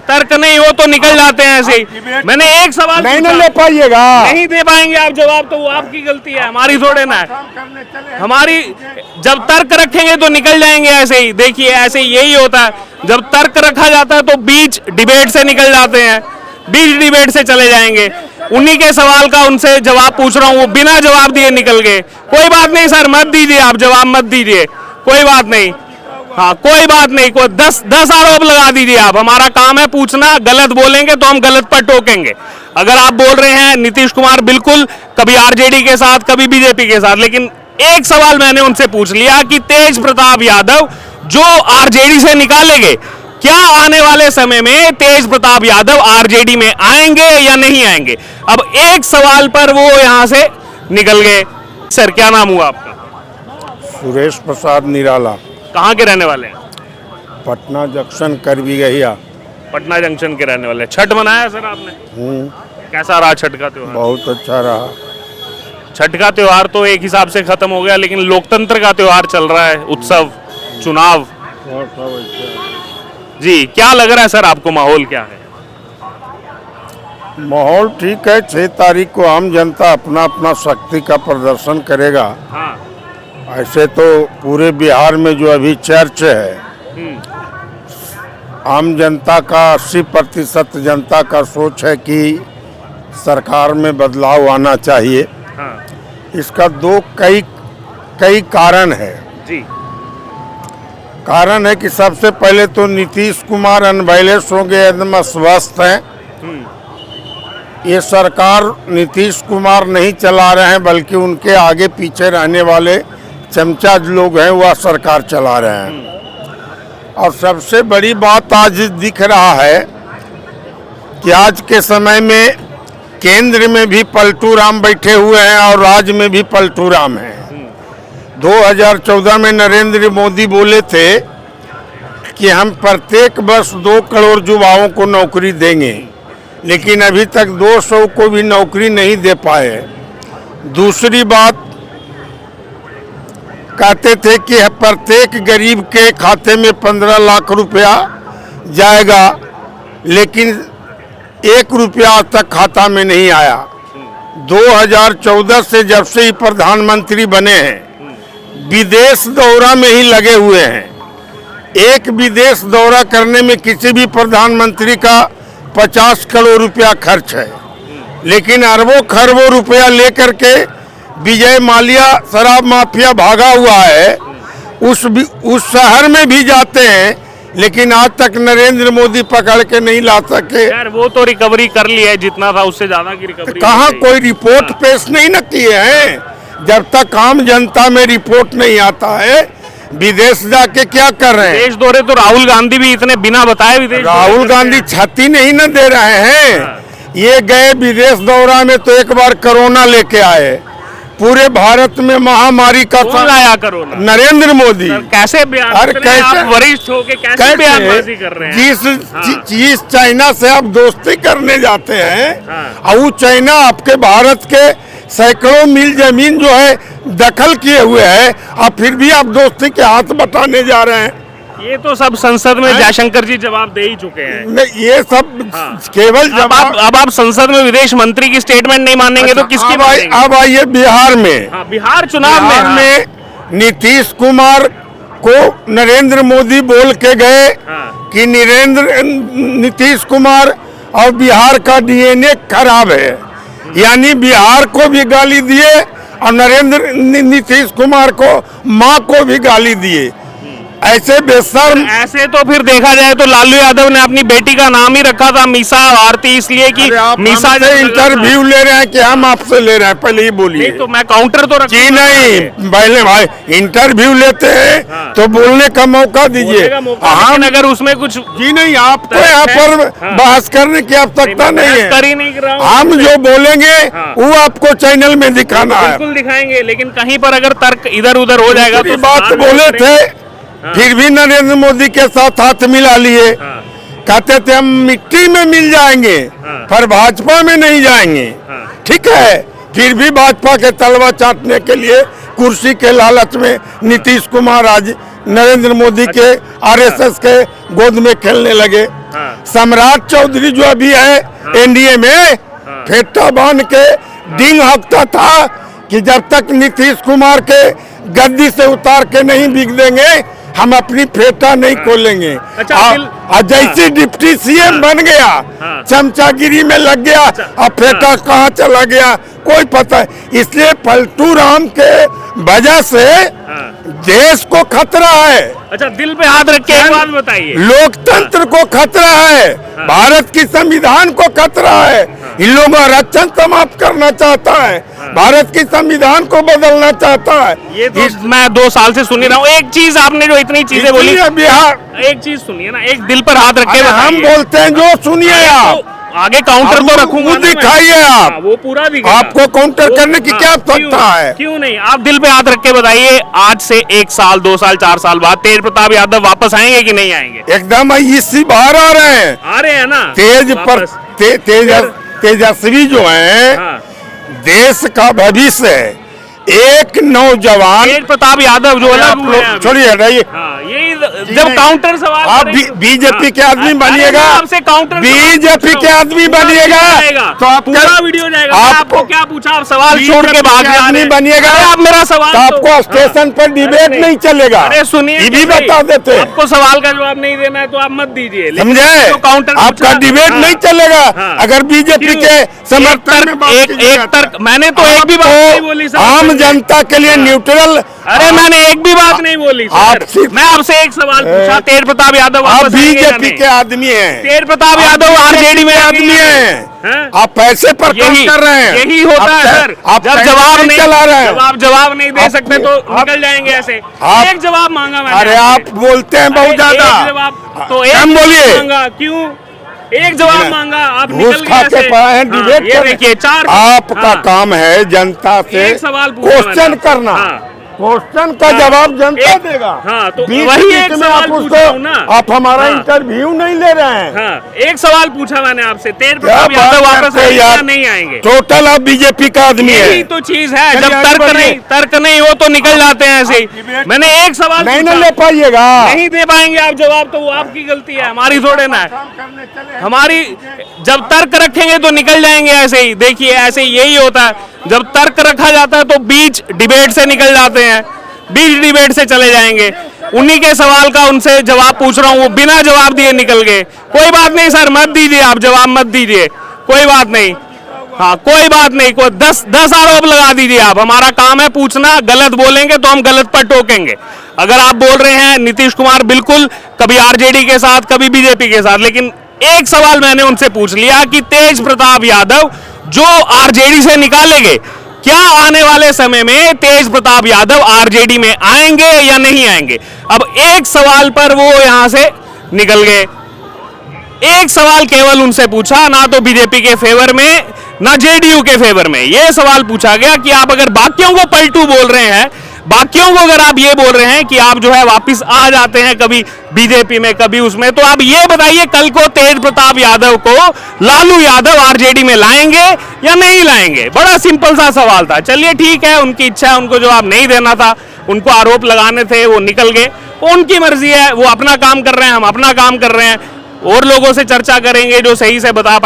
तर्क नहीं हो तो निकल जाते हैं ऐसे ही। मैंने एक सवाल नहीं ले पाइएगा, नहीं दे पाएंगे आप जवाब, तो वो आपकी गलती है, हमारी थोड़े ना है। हमारी जब तर्क रखेंगे तो निकल जाएंगे ऐसे ही। देखिए ऐसे ही यही होता है, जब तर्क रखा जाता है तो बीच डिबेट से निकल जाते हैं, बीच डिबेट से चले जाएंगे। उन्हीं के सवाल का उनसे जवाब पूछ रहा हूँ, वो बिना जवाब दिए निकल गए। कोई बात नहीं सर, मत दीजिए आप जवाब, मत दीजिए, कोई बात नहीं। हाँ कोई बात नहीं, कोई 10 आरोप लगा दीजिए आप, हमारा काम है पूछना। गलत बोलेंगे तो हम गलत पर टोकेंगे। अगर आप बोल रहे हैं नीतीश कुमार बिल्कुल कभी आरजेडी के साथ कभी बीजेपी के साथ, लेकिन एक सवाल मैंने उनसे पूछ लिया कि तेज प्रताप यादव जो आरजेडी से निकालेंगे, क्या आने वाले समय में तेज प्रताप यादव आरजेडी में आएंगे या नहीं आएंगे? अब एक सवाल पर वो यहां से निकल गए। सर क्या नाम हुआ आपका? सुरेश प्रसाद निराला। कहाँ के रहने वाले हैं? पटना जंक्शन करवी गहिया। पटना जंक्शन के रहने वाले। छठ मनाया सर आपने? कैसा रहा छठ का त्योहार? बहुत अच्छा रहा। छठ का त्योहार तो एक हिसाब से खत्म हो गया, लेकिन लोकतंत्र का त्योहार चल रहा है, उत्सव, चुनाव। जी क्या लग रहा है सर आपको, माहौल क्या है? माहौल ठीक है। 6 तारीख को आम जनता अपना अपना शक्ति का प्रदर्शन करेगा। हाँ। ऐसे तो पूरे बिहार में जो अभी चर्च है, आम जनता का 80% जनता का सोच है कि सरकार में बदलाव आना चाहिए। हाँ। इसका कई कारण है जी। कारण है कि सबसे पहले तो नीतीश कुमार अनबैलेंस हो गए, एकदम अस्वस्थ हैं। ये सरकार नीतीश कुमार नहीं चला रहे हैं, बल्कि उनके आगे पीछे रहने वाले चमचा लोग हैं वह सरकार चला रहे हैं। और सबसे बड़ी बात आज दिख रहा है कि आज के समय में केंद्र में भी पलटू राम बैठे हुए हैं और राज्य में भी पलटू राम हैं। 2014 में नरेंद्र मोदी बोले थे कि हम प्रत्येक वर्ष 2 करोड़ युवाओं को नौकरी देंगे, लेकिन अभी तक 200 को भी नौकरी नहीं दे पाए। दूसरी बात कहते थे कि प्रत्येक गरीब के खाते में 15 लाख रुपया जाएगा, लेकिन 1 रुपया आज तक खाता में नहीं आया। 2014 से जब से ही प्रधानमंत्री बने हैं, विदेश दौरा में ही लगे हुए हैं। एक विदेश दौरा करने में किसी भी प्रधानमंत्री का 50 करोड़ रुपया खर्च है, लेकिन अरबों खरबों रुपया लेकर के विजय माल्या शराब माफिया भागा हुआ है। उस शहर में भी जाते हैं, लेकिन आज तक नरेंद्र मोदी पकड़ के नहीं ला सके। यार वो तो रिकवरी कर ली है, जितना था उससे ज्यादा की रिकवरी। कहाँ कोई रिपोर्ट पेश नहीं न किए हैं। जब तक आम जनता में रिपोर्ट नहीं आता है, विदेश जाके क्या कर रहे हैं? विदेश दौरे तो राहुल गांधी भी इतने बिना बताए विदेश। राहुल गांधी छाती नहीं न दे रहे हैं। ये गए विदेश दौरा में तो एक बार कोरोना लेके आए, पूरे भारत में महामारी का लाया कोरोना। नरेंद्र मोदी कैसे बयान, अरे कैसे वरिष्ठ होके कैसे बयानबाजी कर रहे हैं? जिस चाइना से आप दोस्ती करने जाते हैं और वो चाइना आपके भारत के सैकड़ों मील जमीन जो है दखल किए हुए है, और फिर भी आप दोस्ती के हाथ बटाने जा रहे हैं। ये तो सब संसद में जयशंकर जी जवाब दे ही चुके हैं। नहीं, ये सब केवल जवाब। अब आप संसद में विदेश मंत्री की स्टेटमेंट नहीं मानेंगे तो किसकी मानेंगे? अब आइए बिहार में। बिहार चुनाव में नीतीश कुमार को नरेंद्र मोदी बोल के गए कि नीतीश कुमार और बिहार का डीएनए खराब है, यानी बिहार को भी गाली दिए और नीतीश कुमार को माँ को भी गाली दिए। ऐसे बेशर्म। ऐसे तो फिर देखा जाए तो लालू यादव ने अपनी बेटी का नाम ही रखा था मीसा भारती, इसलिए कि मीसा से इंटरव्यू ले रहे हैं कि हम आपसे ले रहे हैं, पहले ही बोलिए। तो मैं काउंटर तो जी नहीं, पहले भाई इंटरव्यू लेते हैं तो बोलने का मौका दीजिए। हम अगर उसमें कुछ जी नहीं, आपको यहाँ पर बहस करने की आवश्यकता नहीं है। हम जो बोलेंगे वो आपको चैनल में दिखाना है, बिल्कुल दिखाएंगे, लेकिन कहीं पर अगर तर्क इधर उधर हो जाएगा तो बात बोले थे। फिर भी नरेंद्र मोदी के साथ हाथ मिला लिए। कहते थे हम मिट्टी में मिल जाएंगे पर भाजपा में नहीं जाएंगे। ठीक है, फिर भी भाजपा के तलवा चाटने के लिए कुर्सी के लालच में नीतीश कुमार आज नरेंद्र मोदी के आरएसएस के गोद में खेलने लगे। हाँ। सम्राट चौधरी जो अभी है एनडीए में, फेटा बांध के डिंग हकता था कि जब तक नीतीश कुमार के गद्दी से उतार के नहीं बिक देंगे हम अपनी फेटा नहीं खोलेंगे। अच्छा, और जैसे डिप्टी सीएम बन गया, चमचागिरी में लग गया, अब फेटा कहाँ चला गया कोई पता है। इसलिए पलटू राम के वजह से देश को खतरा है। अच्छा, दिल पे हाथ रख के एक बात बताइए, लोकतंत्र को खतरा है, भारत की संविधान को खतरा है। इन लोगों का आरक्षण समाप्त करना चाहता है, भारत की संविधान को बदलना चाहता है। ये तो मैं 2 साल से सुन ही रहा हूँ। एक चीज आपने जो इतनी चीजें बोली, बिहार, एक चीज सुनिए ना, एक दिल पर हाथ रख के हम बोलते हैं जो सुनिए आप, आगे काउंटर तो रखूंगा, दिखाइए आप, वो पूरा दिखेगा। आपको काउंटर करने की क्या आवश्यकता है? क्यों नहीं, आप दिल पे हाथ रख के बताइए, आज से 1 साल 2 साल 4 साल बाद तेज प्रताप यादव वापस आएंगे कि नहीं आएंगे? एकदम इसी बाहर आ रहे हैं, आ रहे हैं ना। तेजस्वी जो है, देश का भविष्य है। एक नौजवान तेज प्रताप यादव जो अलग छोड़िए हटाइए, यही जब काउंटर सवाल आप बीजेपी के आदमी बनिएगा, आपसे काउंटर बीजेपी के आदमी बनिएगा तो आप पूरा वीडियो जाएगा। आपको क्या पूछा, आप सवाल छोड़ के भाग आदमी बनिएगा, आप मेरा सवाल तो आपको स्टेशन पर डिबेट नहीं चलेगा। अरे सुनिए, ये भी बता देते, आपको सवाल का जवाब नहीं देना है तो आप मत दीजिए, समझे? काउंटर आपका डिबेट नहीं चलेगा अगर बीजेपी के समर्थन में बात एक तर्क मैंने तो एक भी बात नहीं बोली, आम जनता के लिए न्यूट्रल। अरे मैंने एक भी बात नहीं बोली सर, मैं आपसे एक सवाल पूछा, तेज प्रताप यादव आप बीजेपी के आदमी हैं, तेज प्रताप यादव आरजेडी में आदमी हैं, आप पैसे पर काम कर रहे हैं। यही होता है सर, आप जब जवाब नहीं चला रहे हैं, जवाब नहीं दे सकते तो निकल जाएंगे ऐसे। एक जवाब मांगा मैंने। अरे आप बोलते हैं बहुत ज्यादा, जवाब तो एक बोलिए मांगा, क्यों एक जवाब मांगा, आप निकल गए खा के ऐसे। पाए हैं डिबेट ये देखिए 4 आपका काम है जनता से एक सवाल क्वेश्चन करना, क्वेश्चन का जवाब जनता देगा। हाँ, तो बीच वही एक में सवाल आप पूछ रहा हूं ना। आप हमारा इंटरव्यू नहीं ले रहे हैं। हाँ, एक सवाल पूछा मैंने आपसे, तेज प्रताप यादव वापस आएंगे या नहीं आएंगे? टोटल आप बीजेपी का आदमी है। यही तो चीज है, जब तर्क नहीं हो तो निकल जाते हैं ऐसे ही। मैंने एक सवाल नहीं ले पाइएगा, नहीं दे पाएंगे आप जवाब, तो वो आपकी गलती है, हमारी थोड़े ना है। हमारी जब तर्क रखेंगे तो निकल जाएंगे ऐसे ही। देखिए ऐसे यही होता है, जब तर्क रखा जाता है तो बीच डिबेट से निकल जाते हैं, बीच डिबेट से चले जाएंगे। उन्हीं के सवाल का उनसे जवाब पूछ रहा हूँ, वो बिना जवाब दिए निकल गए। कोई बात नहीं सर, मत दीजिए आप जवाब, मत दीजिए, कोई बात नहीं। हाँ, कोई बात नहीं, कोई 10 आरोप लगा दीजिए आप, हमारा काम है पूछना। गलत बोलेंगे तो हम गलत पर टोकेंगे। अगर आप बोल रहे हैं नीतीश कुमार बिल्कुल कभी आरजेडी के साथ कभी बीजेपी के साथ, लेकिन एक सवाल मैंने उनसे पूछ लिया कि तेज प्रताप यादव जो आरजेडी से निकालेंगे, क्या आने वाले समय में तेज प्रताप यादव आरजेडी में आएंगे या नहीं आएंगे? अब एक सवाल पर वो यहां से निकल गए। एक सवाल केवल उनसे पूछा, ना तो बीजेपी के फेवर में ना जेडीयू के फेवर में। यह सवाल पूछा गया कि आप अगर बाकियों को पलटू बोल रहे हैं, बाकियों को अगर आप ये बोल रहे हैं कि आप जो है वापस आ जाते हैं कभी बीजेपी में कभी उसमें, तो आप ये बताइए कल को तेज प्रताप यादव को लालू यादव आरजेडी में लाएंगे या नहीं लाएंगे? बड़ा सिंपल सा सवाल था। चलिए ठीक है, उनकी इच्छा है, उनको जवाब नहीं देना था, उनको आरोप लगाने थे, वो निकल गए, उनकी मर्जी है, वो अपना काम कर रहे हैं, हम अपना काम कर रहे हैं। और लोगों से चर्चा करेंगे जो सही से बता